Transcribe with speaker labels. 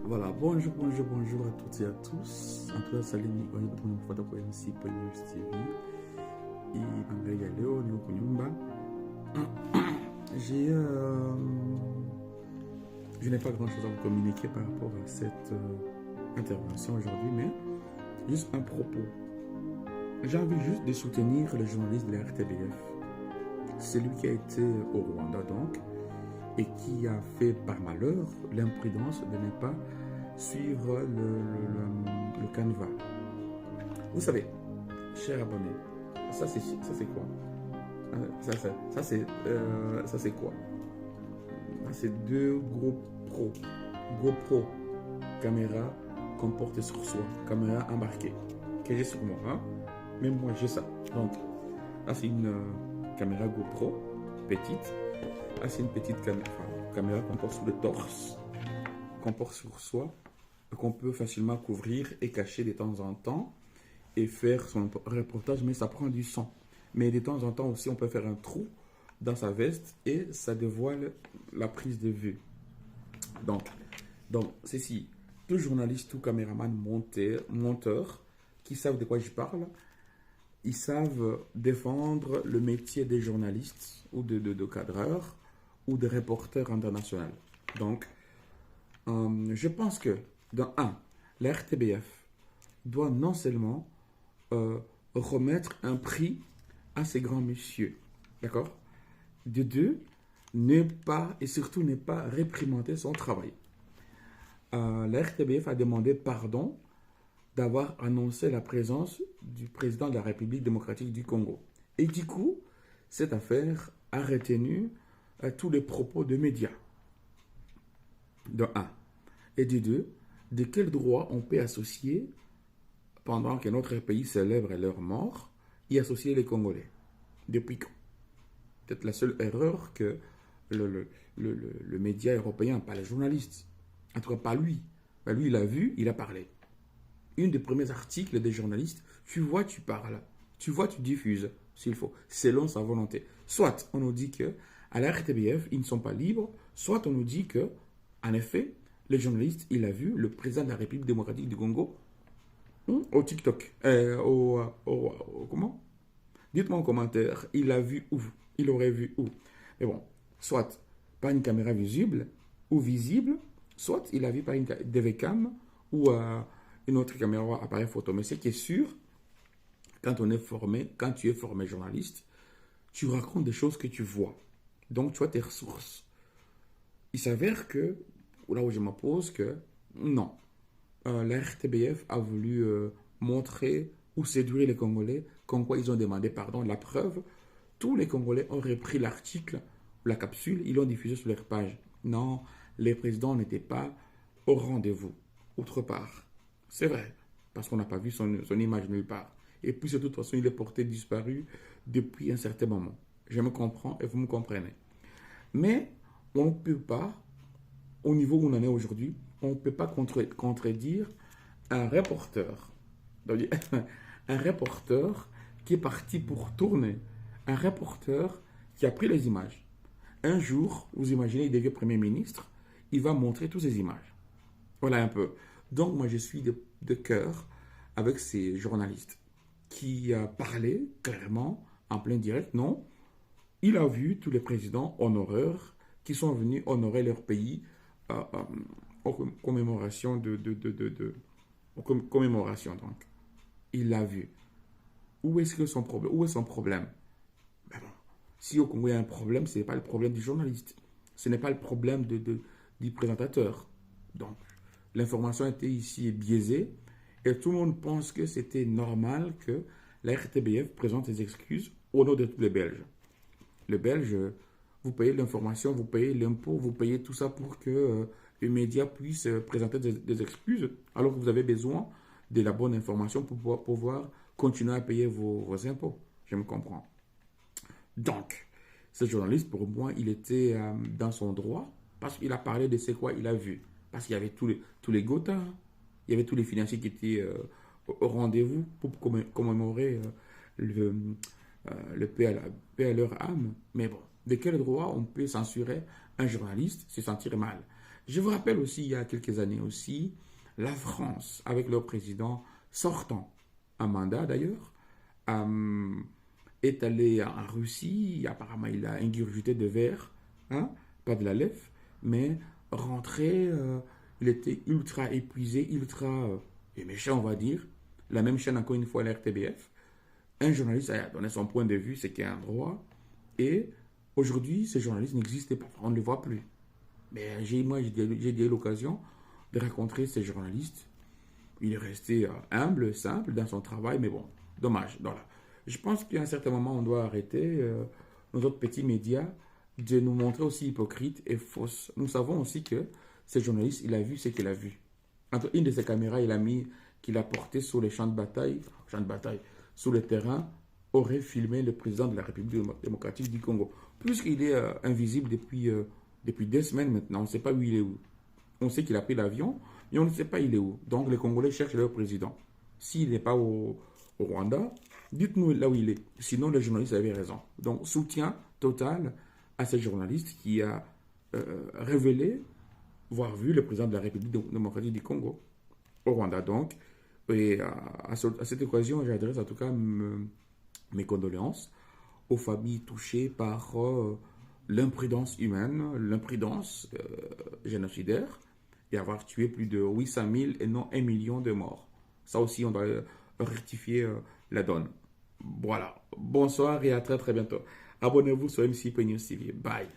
Speaker 1: Voilà, bonjour à toutes et à tous. En tout cas, salut, on est pour fois ici pour News TV. Et Mangalia Léo, Néo Kunyumba. J'ai, je n'ai pas grand chose à vous communiquer par rapport à cette intervention aujourd'hui, mais juste un propos. J'ai envie juste de soutenir le journaliste de la RTBF. C'est lui qui a été au Rwanda donc, et qui a fait par malheur l'imprudence de ne pas suivre le canevas. Vous savez, chers abonnés, ça c'est quoi? Ça c'est quoi? C'est deux GoPro caméra qu'on porte sur soi, caméra embarquée, que j'ai sur moi. Hein? Même moi j'ai ça. Donc, là c'est une caméra GoPro petite. Là c'est une petite caméra qu'on porte sur le torse, qu'on porte sur soi, qu'on peut facilement couvrir et cacher de temps en temps et faire son reportage, mais ça prend du son. Mais de temps en temps aussi, on peut faire un trou dans sa veste et ça dévoile la prise de vue. Donc ceci, tout journaliste, tout caméraman, monteur qui savent de quoi je parle, ils savent défendre le métier des journalistes ou de cadreurs ou de reporters internationaux. Donc, je pense que, dans la RTBF doit non seulement remettre un prix à ces grands messieurs, d'accord? De deux, ne pas, et surtout ne pas réprimander son travail. La RTBF a demandé pardon d'avoir annoncé la présence du président de la République démocratique du Congo. Et du coup, cette affaire a retenu tous les propos de médias. De et de deux, de quel droit on peut associer, pendant que notre pays célèbre leur mort, y associer les Congolais? Depuis quand? Peut-être la seule erreur que le média européen, pas les journalistes, en tout cas pas lui, ben lui il a vu, il a parlé. Une des premiers articles des journalistes, tu vois, tu parles, tu vois, tu diffuses, s'il faut, selon sa volonté. Soit on nous dit que à la RTBF, ils ne sont pas libres, soit on nous dit que, en effet, le journaliste, il a vu le président de la République démocratique du Congo au TikTok. Comment? Dites-moi en commentaire, il a vu où? Il aurait vu où? Mais bon, soit par une caméra visible ou visible, soit il a vu par une DVCam ou une autre caméra ou appareil photo. Mais ce qui est sûr, quand on est formé, quand tu es formé journaliste, tu racontes des choses que tu vois. Donc tu as tes ressources. Il s'avère que, là où je me pose, que non. La RTBF a voulu montrer ou séduire les Congolais, comme quoi ils ont demandé pardon. La preuve, tous les Congolais ont repris l'article, la capsule, ils l'ont diffusé sur leur page. Non, les présidents n'étaient pas au rendez-vous, autre part. C'est vrai, parce qu'on n'a pas vu son image nulle part. Et puis, de toute façon, il est porté disparu depuis un certain moment. Je me comprends et vous me comprenez. Mais on ne peut pas, au niveau où on en est aujourd'hui, on ne peut pas contredire un reporter. Donc, un reporter qui est parti pour tourner. Un reporter qui a pris les images. Un jour, vous imaginez, il devient Premier ministre, il va montrer toutes ces images. Voilà un peu. Donc, moi, je suis de cœur avec ces journalistes qui parlaient clairement, en plein direct. Non, il a vu tous les présidents honoraires qui sont venus honorer leur pays aux commémorations commémoration donc. Il l'a vu. Où est-ce que son problème? Où est son problème? Ben bon, si au Congo il y a un problème, ce n'est pas le problème du journaliste. Ce n'est pas le problème du présentateur. Donc, l'information était ici biaisée et tout le monde pense que c'était normal que la RTBF présente ses excuses au nom de tous les Belges. Les Belges, vous payez l'information, vous payez l'impôt, vous payez tout ça pour que les médias puissent présenter des excuses, alors que vous avez besoin de la bonne information pour pouvoir continuer à payer vos impôts. Je me comprends. Donc, ce journaliste, pour moi, il était dans son droit parce qu'il a parlé de ce quoi il a vu. Parce qu'il y avait tous les Gotha, il y avait tous les financiers qui étaient au rendez-vous pour commémorer le paix à leur âme. Mais bon, de quel droit on peut censurer un journaliste, se sentir mal? Je vous rappelle aussi, il y a quelques années aussi, la France, avec leur président sortant, un mandat d'ailleurs, est allé en Russie. Apparemment, il a ingurgité de verre, hein, pas de la lèvre, mais rentré, il était ultra épuisé, ultra méchant, on va dire. La même chaîne, encore une fois, la RTBF. Un journaliste a donné son point de vue, c'est qu'il y a un droit. Et aujourd'hui, ces journalistes n'existent pas, on ne les voit plus. Mais moi, j'ai eu l'occasion de rencontrer ces journalistes. Il est resté humble, simple dans son travail, mais bon, dommage. Voilà. Je pense qu'à un certain moment, on doit arrêter nos autres petits médias de nous montrer aussi hypocrites et fausses. Nous savons aussi que ce journaliste, il a vu ce qu'il a vu. Entre une de ses caméras, il a mis qu'il a porté sur les champs de bataille, sur le terrain, aurait filmé le président de la République démocratique du Congo. Puisqu'il est invisible depuis 2 semaines maintenant, on ne sait pas où il est où. On sait qu'il a pris l'avion, mais on ne sait pas il est où. Donc les Congolais cherchent leur président. S'il n'est pas au Rwanda, dites-nous là où il est. Sinon, le journaliste avait raison. Donc soutien total à ce journaliste qui a révélé, voire vu le président de la République démocratique du Congo au Rwanda. Donc, et à cette occasion, j'adresse en tout cas mes condoléances aux familles touchées par l'imprudence humaine, l'imprudence génocidaire, et avoir tué plus de 800 000 et non 1 million de morts. Ça aussi, on doit rectifier la donne. Voilà. Bonsoir et à très très bientôt. Abonnez-vous sur MC News TV. Bye.